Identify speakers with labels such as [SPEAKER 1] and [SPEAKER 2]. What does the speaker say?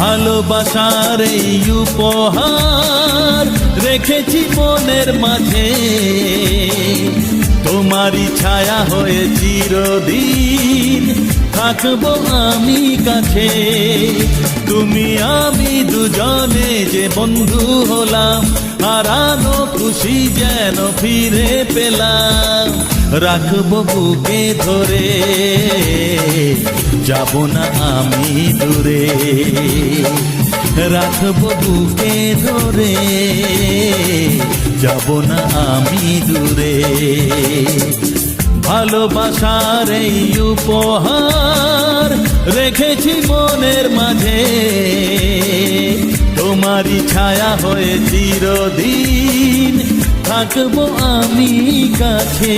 [SPEAKER 1] ভালোবাসার এই উপহার রেখেছি মনের মাঝে, তোমারই ছায়া হয়ে চিরদিন থাকবো আমি কাছে। তুমি আমি দুজনে যে বন্ধু হলাম, হারানো খুশি যেন ফিরে পেলাম। রাখবো বুকে ধরে, যাব না আমি দূরে। রাখবো বুকে ধরে, যাব না আমি দূরে। ভালোবাসার এই উপহার রেখেছি মনের মাঝে, তোমারই ছায়া হয়ে চিরদিন থাকবো আমি কাছে।